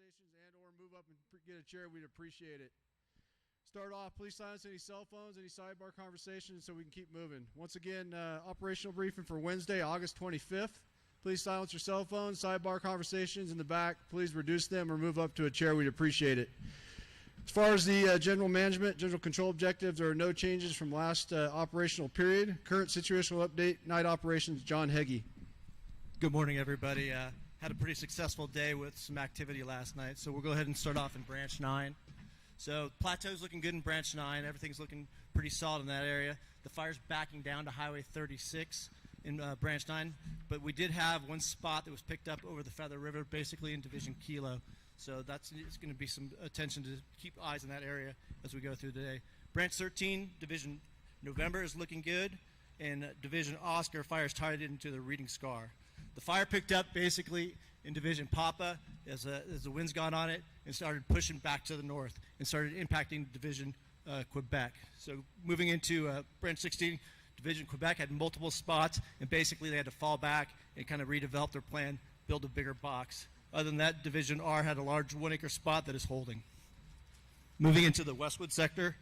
conversations and or move up and get a chair, we'd appreciate it. Start off, please silence any cell phones, any sidebar conversations so we can keep moving. Once again, operational briefing for Wednesday, August 25th. Please silence your cell phones, sidebar conversations in the back. Please reduce them or move up to a chair. We'd appreciate it. As far as the general management, general control objectives, there are no changes from last operational period. Current situational update, night operations, John Heggie. Good morning, everybody. Had a pretty successful day with some activity last night, so we'll go ahead and start off in Branch 9. So plateau's looking good in Branch 9. Everything's looking pretty solid in that area. The fire's backing down to Highway 36 in Branch 9, but we did have one spot that was picked up over the Feather River, basically in Division Kilo. So it's going to be some attention to keep eyes in that area as we go through the day. Branch 13, Division November is looking good, and Division Oscar fire's tied into the Reading Scar. The fire picked up basically in Division Papa as the wind's gone on it and started pushing back to the north and started impacting Division Quebec. So moving into Branch 16, Division Quebec had multiple spots, and basically they had to fall back and kind of redevelop their plan, build a bigger box. Other than that, Division R had a large 1 acre spot that is holding. Moving into the Westwood sector,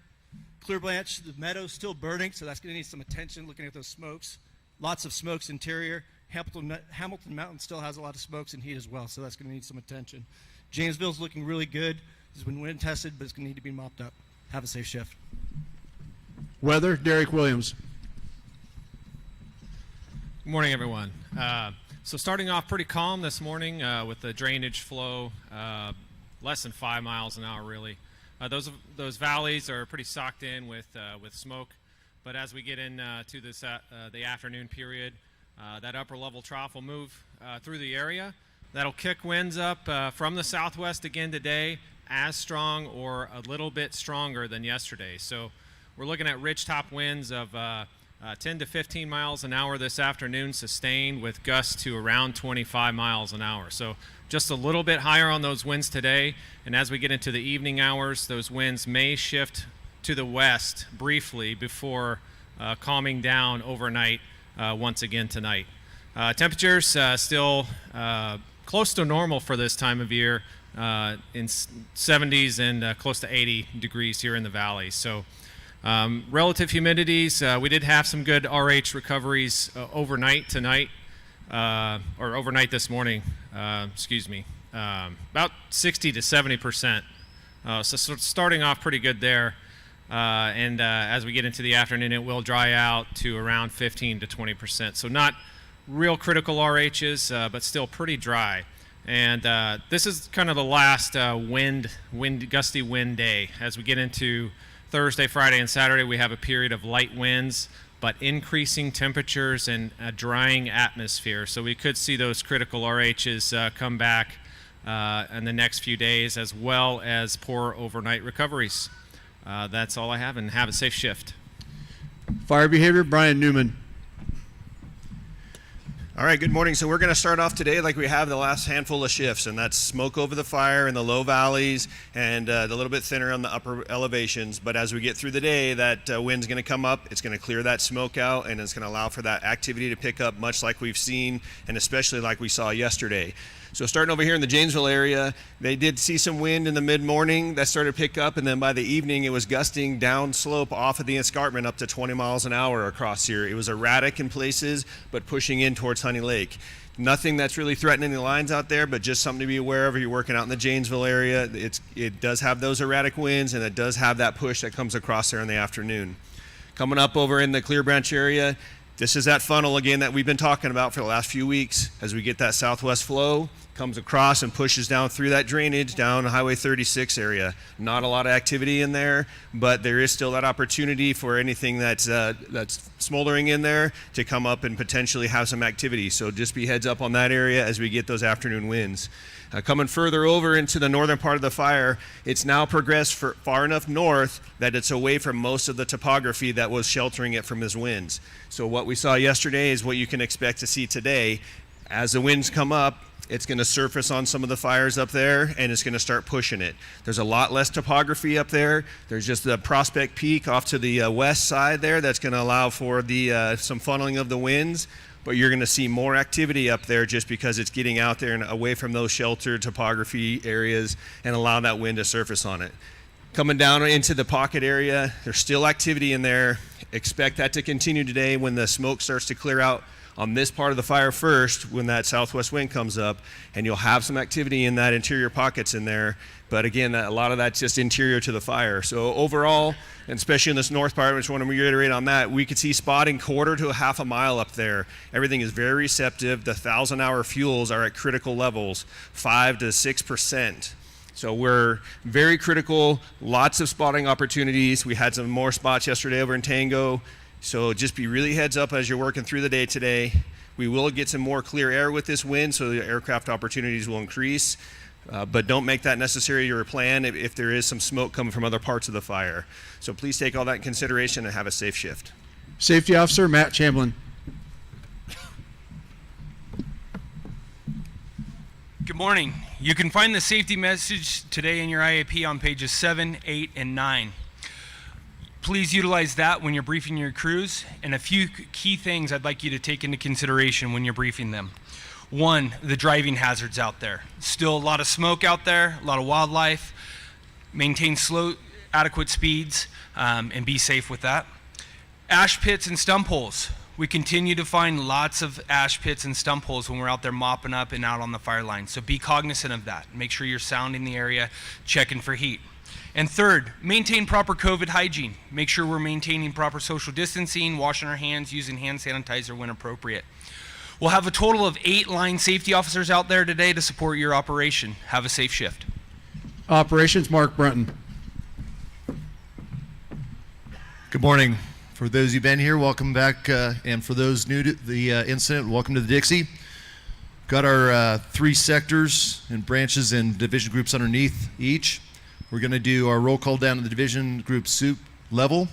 Clear Branch, the meadow's still burning, so that's going to need some attention looking at those smokes. Lots of smokes interior. Hamilton Mountain still has a lot of smokes and heat as well, so that's going to need some attention. Janesville's looking really good. It's been wind tested, but it's going to need to be mopped up. Have a safe shift. Weather, Derek Williams. Good morning, everyone. So starting off pretty calm this morning with the drainage flow, less than 5 miles an hour, really. Those valleys are pretty socked in with smoke, but as we get into this the afternoon period, that upper level trough will move through the area. That'll kick winds up from the southwest again today, as strong or a little bit stronger than yesterday. So we're looking at ridge top winds of 10 to 15 miles an hour this afternoon, sustained with gusts to around 25 miles an hour. So just a little bit higher on those winds today, and as we get into the evening hours, those winds may shift to the west briefly before calming down overnight once again tonight. Temperatures still close to normal for this time of year, in 70s and close to 80 degrees here in the valley. So relative humidities, we did have some good RH recoveries overnight tonight, or overnight this morning, about 60 to 70%. So starting off pretty good there. And as we get into the afternoon, it will dry out to around 15 to 20%. So not real critical RHs, but still pretty dry. And this is kind of the last gusty wind day. As we get into Thursday, Friday, and Saturday, we have a period of light winds, but increasing temperatures and a drying atmosphere. So we could see those critical RHs come back in the next few days, as well as poor overnight recoveries. That's all I have, and have a safe shift. Fire behavior, Brian Newman. All right, good morning. So we're going to start off today like we have the last handful of shifts, and that's smoke over the fire in the low valleys and a little bit thinner on the upper elevations. But as we get through the day, that wind's going to come up. It's going to clear that smoke out, and it's going to allow for that activity to pick up, much like we've seen, and especially like we saw yesterday. So starting over here in the Janesville area, they did see some wind in the mid-morning that started to pick up, and then by the evening it was gusting down slope off of the escarpment up to 20 miles an hour across here. It was erratic in places, but pushing in towards Honey Lake. Nothing that's really threatening the lines out there, but just something to be aware of if you're working out in the Janesville area. It does have those erratic winds, and it does have that push that comes across there in the afternoon. Coming up over in the Clear Branch area, this is that funnel again that we've been talking about for the last few weeks. As we get that southwest flow, comes across and pushes down through that drainage down Highway 36 area. Not a lot of activity in there, but there is still that opportunity for anything that's smoldering in there to come up and potentially have some activity. So just be heads up on that area as we get those afternoon winds. Coming further over into the northern part of the fire, it's now progressed far enough north that it's away from most of the topography that was sheltering it from those winds. So what we saw yesterday is what you can expect to see today. As the winds come up, it's going to surface on some of the fires up there, and it's going to start pushing it. There's a lot less topography up there. There's just the Prospect Peak off to the west side there that's going to allow for the some funneling of the winds. but you're going to see more activity up there just because it's getting out there and away from those sheltered topography areas and allow that wind to surface on it. Coming down into the pocket area, there's still activity in there. Expect that to continue today when the smoke starts to clear out on this part of the fire first, when that southwest wind comes up, and you'll have some activity in that interior pockets in there. But again, a lot of that's just interior to the fire. So overall, and especially in this north part, I just want to reiterate on that, we could see spotting quarter to a half a mile up there. Everything is very receptive. The 1,000-hour fuels are at critical levels, 5 to 6%. So we're very critical, lots of spotting opportunities. We had some more spots yesterday over in Tango. So just be really heads up as you're working through the day today. We will get some more clear air with this wind, so the aircraft opportunities will increase. But don't make that necessarily your plan if there is some smoke coming from other parts of the fire. So please take all that in consideration and have a safe shift. Safety Officer Matt Chamblin. Good morning. You can find the safety message today in your IAP on pages 7, 8, and 9. Please utilize that when you're briefing your crews, and a few key things I'd like you to take into consideration when you're briefing them. One, the driving hazards out there. Still a lot of smoke out there, a lot of wildlife. Maintain slow, adequate speeds, and be safe with that. Ash pits and stump holes. We continue to find lots of ash pits and stump holes when we're out there mopping up and out on the fire line. So be cognizant of that. Make sure you're sounding the area, checking for heat. And third, maintain proper COVID hygiene. Make sure we're maintaining proper social distancing, washing our hands, using hand sanitizer when appropriate. We'll have a total of 8 line safety officers out there today to support your operation. Have a safe shift. Operations, Mark Brunton. Good morning. For those who've been here, welcome back. And for those new to the incident, welcome to the Dixie. Got our 3 sectors and branches and division groups underneath each. We're going to do our roll call down to the division group soup level.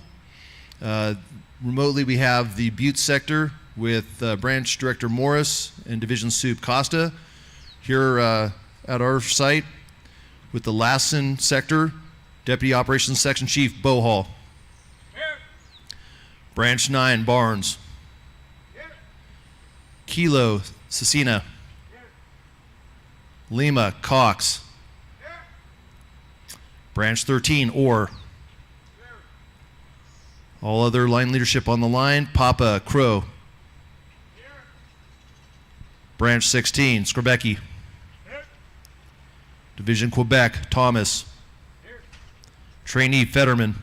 Remotely, we have the Butte sector with Branch Director Morris and Division Soup Costa. Here at our site with the Lassen sector, Deputy Operations Section Chief Bohall. Here. Branch 9, Barnes. Here. Kilo, Cecina. Here. Lima, Cox. Branch 13, Orr. All other line leadership on the line, Papa, Crow. Branch 16, Skrbecki. Division Quebec, Thomas. Trainee, Fetterman.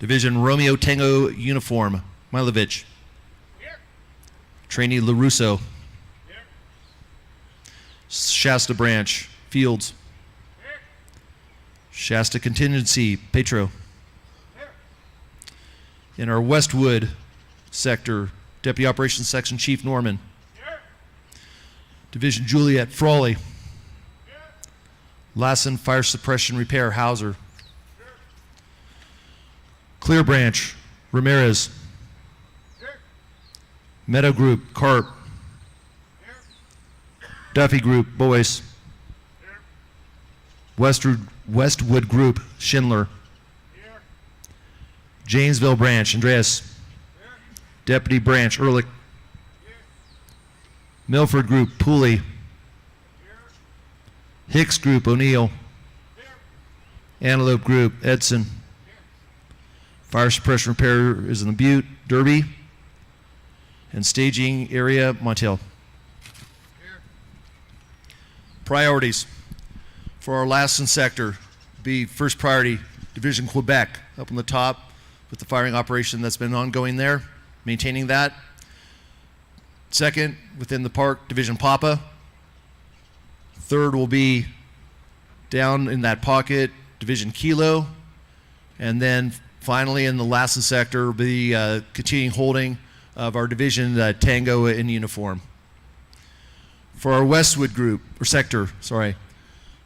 Division Romeo Tango Uniform, Milovich. Trainee, LaRusso. Shasta Branch, Fields. Shasta Contingency, Petro. In our Westwood sector, Deputy Operations Section Chief Norman. Division Juliet, Frawley. Lassen Fire Suppression Repair, Hauser. Clear Branch, Ramirez. Meadow Group, Carp. Duffy Group, Boyce. Westwood Group, Schindler. Janesville Branch, Andreas. Deputy Branch, Ehrlich. Milford Group, Pooley. Hicks Group, O'Neill. Antelope Group, Edson. Fire Suppression Repair is in the Butte, Derby. And Staging Area, Montiel. Priorities for our Lassen sector be first priority, Division Quebec, up on the top with the firing operation that's been ongoing there, maintaining that. Second, within the park, Division Papa. Third will be down in that pocket, Division Kilo. And then finally in the Lassen sector will be continuing holding of our Division Tango in uniform. For our Westwood group, or sector, sorry,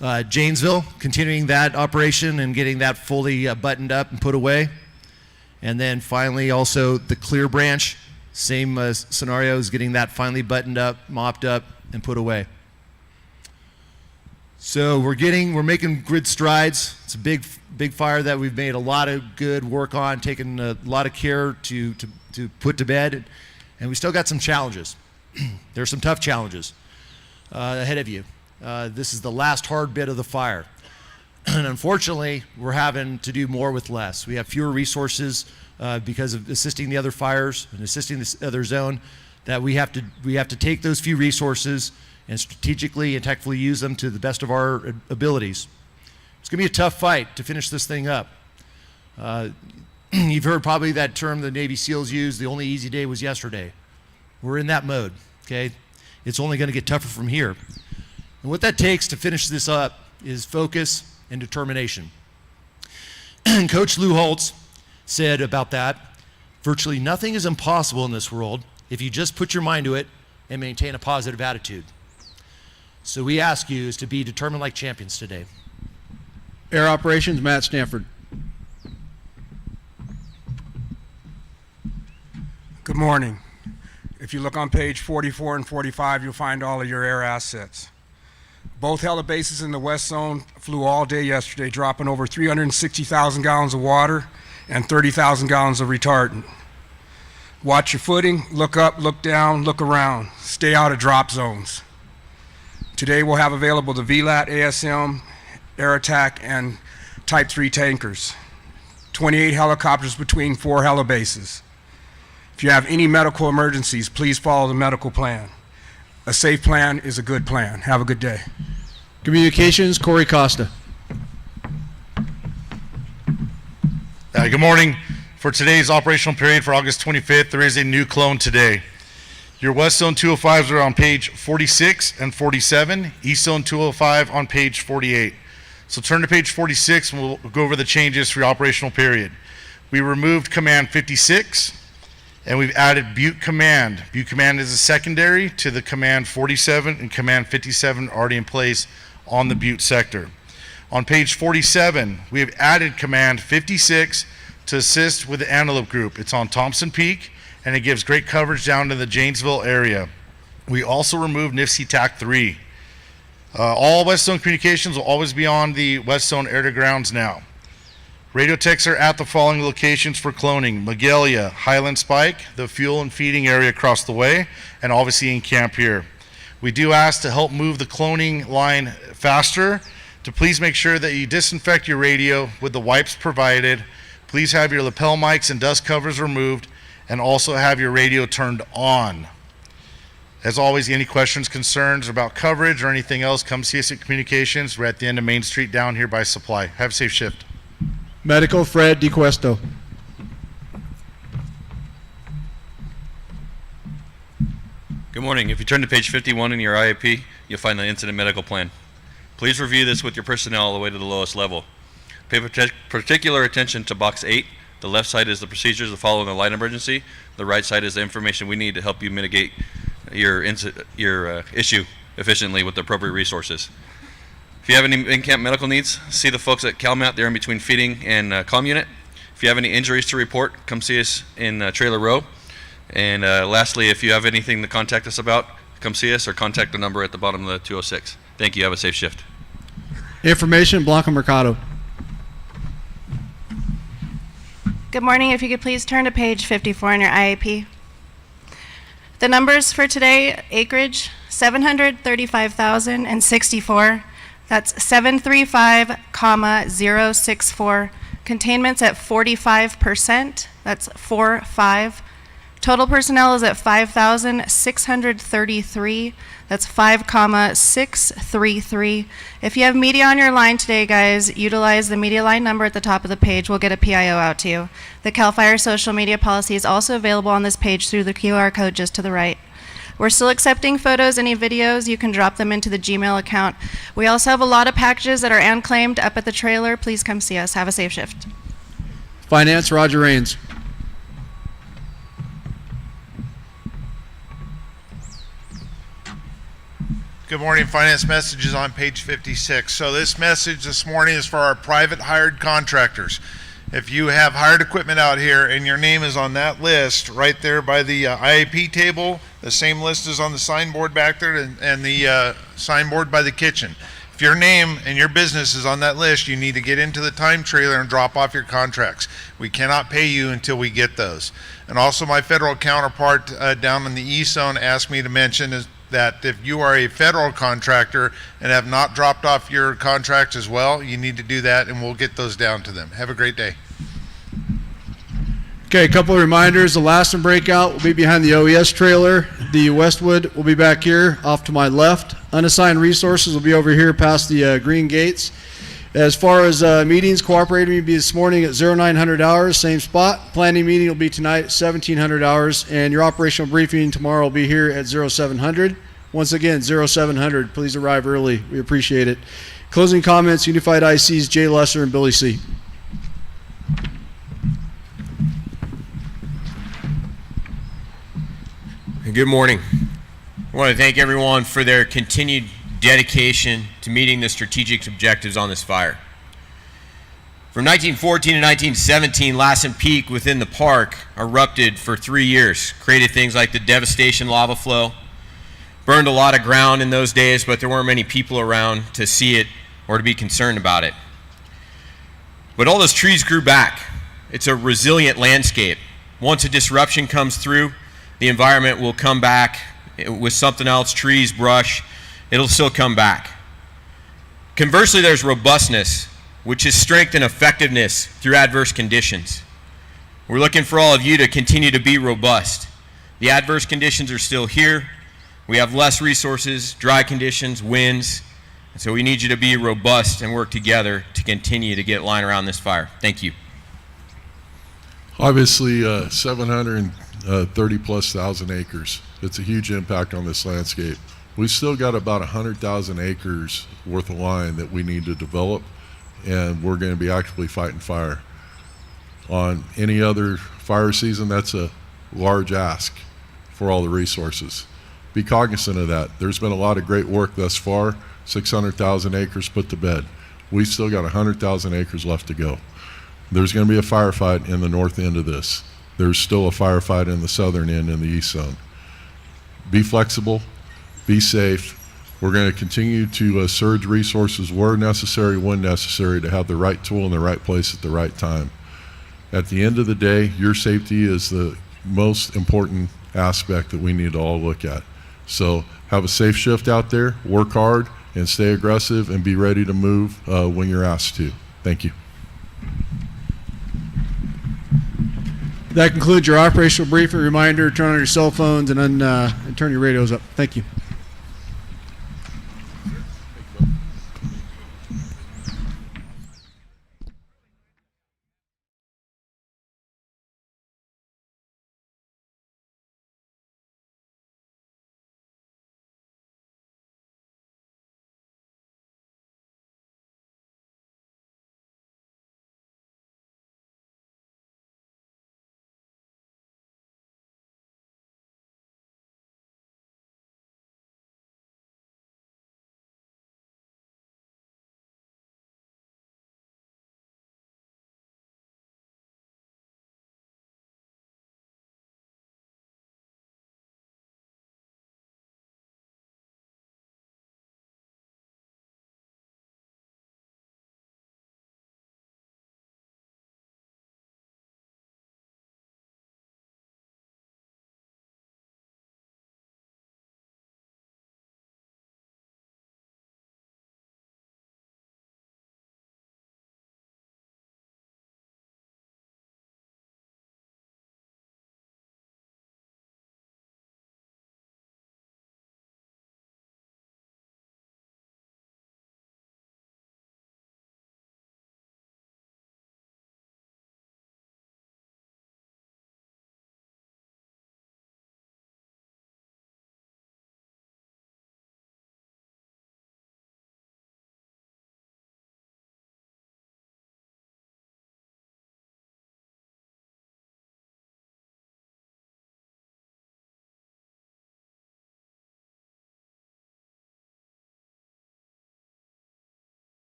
Janesville, continuing that operation and getting that fully buttoned up and put away. And then finally also the Clear Branch, same scenarios, getting that finally buttoned up, mopped up, and put away. So we're making good strides. It's a big fire that we've made a lot of good work on, taken a lot of care to put to bed. And we still got some challenges. There's some tough challenges ahead of you. This is the last hard bit of the fire. And unfortunately, we're having to do more with less. We have fewer resources because of assisting the other fires and assisting this other zone, that we have to take those few resources and strategically and tactfully use them to the best of our abilities. It's going to be a tough fight to finish this thing up. You've heard probably that term the Navy SEALs use, the only easy day was yesterday. We're in that mode, okay? It's only going to get tougher from here. And what that takes to finish this up is focus and determination. Coach Lou Holtz said about that, virtually nothing is impossible in this world if you just put your mind to it and maintain a positive attitude. So we ask you is to be determined like champions today. Air Operations, Matt Stanford. Good morning. If you look on page 44 and 45, you'll find all of your air assets. Both helibases in the West Zone flew all day yesterday, dropping over 360,000 gallons of water and 30,000 gallons of retardant. Watch your footing, look up, look down, look around. Stay out of drop zones. Today we'll have available the VLAT, ASM, Air Attack, and Type 3 tankers. 28 helicopters between 4 helibases. If you have any medical emergencies, please follow the medical plan. A safe plan is a good plan. Have a good day. Communications, Corey Costa. Good morning. For today's operational period for August 25th, there is a new clone today. Your West Zone 205s are on page 46 and 47, East Zone 205 on page 48. So turn to page 46 and we'll go over the changes for your operational period. We removed Command 56 and we've added Butte Command. Butte Command is a secondary to the Command 47 and Command 57 already in place on the Butte sector. On page 47, we have added Command 56 to assist with the Antelope Group. It's on Thompson Peak, and it gives great coverage down to the Janesville area. We also removed NIFC TAC 3. All West Zone communications will always be on the West Zone air to grounds now. Radio techs are at the following locations for cloning: Magalia, Highland Spike, the fuel and feeding area across the way, and obviously in camp here. We do ask to help move the cloning line faster, to please make sure that you disinfect your radio with the wipes provided. Please have your lapel mics and dust covers removed, and also have your radio turned on. As always, any questions, concerns about coverage or anything else, come see us at Communications. We're at the end of Main Street down here by Supply. Have a safe shift. Medical, Fred DiQuesto. Good morning. If you turn to page 51 in your IAP, you'll find the incident medical plan. Please review this with your personnel all the way to the lowest level. Pay particular attention to box 8. The left side is the procedures of following a light emergency. The right side is the information we need to help you mitigate your issue efficiently with the appropriate resources. If you have any in-camp medical needs, see the folks at CalMat. They're in between feeding and comm unit. If you have any injuries to report, come see us in Trailer Row. And lastly, if you have anything to contact us about, come see us or contact the number at the bottom of the 206. Thank you. Have a safe shift. Information, Blanca Mercado. Good morning. If you could please turn to page 54 in your IAP. The numbers for today: acreage 735,064. That's 735,064. Containment's at 45%. That's 45. Total personnel is at 5,633. That's 5,633. If you have media on your line today, guys, utilize the media line number at the top of the page. We'll get a PIO out to you. The Calfire social media policy is also available on this page through the QR code just to the right. We're still accepting photos, any videos. You can drop them into the Gmail account. We also have a lot of packages that are unclaimed up at the trailer. Please come see us. Have a safe shift. Finance, Roger Rains. Good morning. Finance message is on page 56. So this message this morning is for our private hired contractors. If you have hired equipment out here and your name is on that list right there by the IAP table, the same list is on the signboard back there and the signboard by the kitchen. If your name and your business is on that list, you need to get into the time trailer and drop off your contracts. We cannot pay you until we get those. And also my federal counterpart down in the East Zone asked me to mention is that if you are a federal contractor and have not dropped off your contracts as well, you need to do that, and we'll get those down to them. Have a great day. Okay, a couple of reminders. The last one breakout will be behind the OES trailer. The Westwood will be back here off to my left. Unassigned resources will be over here past the green gates. As far as meetings, cooperating will be this morning at 0900 hours, same spot. Planning meeting will be tonight at 1700 hours, and your operational briefing tomorrow will be here at 0700. Once again, 0700. Please arrive early. We appreciate it. Closing comments, Unified ICs, Jay Lesser and Billy C. Good morning. I want to thank everyone for their continued dedication to meeting the strategic objectives on this fire. From 1914 to 1917, Lassen Peak within the park erupted for 3 years, created things like the devastation lava flow, burned a lot of ground in those days, but there weren't many people around to see it or to be concerned about it. But all those trees grew back. It's a resilient landscape. Once a disruption comes through, the environment will come back with something else, trees, brush, it'll still come back. Conversely, there's robustness, which is strength and effectiveness through adverse conditions. We're looking for all of you to continue to be robust. The adverse conditions are still here. We have less resources, dry conditions, winds, and so we need you to be robust and work together to continue to get line around this fire. Thank you. Obviously, 730 plus thousand acres. It's a huge impact on this landscape. We've still got about 100,000 acres worth of line that we need to develop, and we're going to be actively fighting fire. On any other fire season, that's a large ask for all the resources. Be cognizant of that. There's been a lot of great work thus far, 600,000 acres put to bed. We've still got 100,000 acres left to go. There's going to be a firefight in the north end of this. There's still a firefight in the southern end in the east zone. Be flexible, be safe. We're going to continue to surge resources where necessary, when necessary, to have the right tool in the right place at the right time. At the end of the day, your safety is the most important aspect that we need to all look at. So have a safe shift out there, work hard, and stay aggressive, and be ready to move when you're asked to. Thank you. That concludes your operational briefing. Reminder, turn on your cell phones and turn your radios up. Thank you.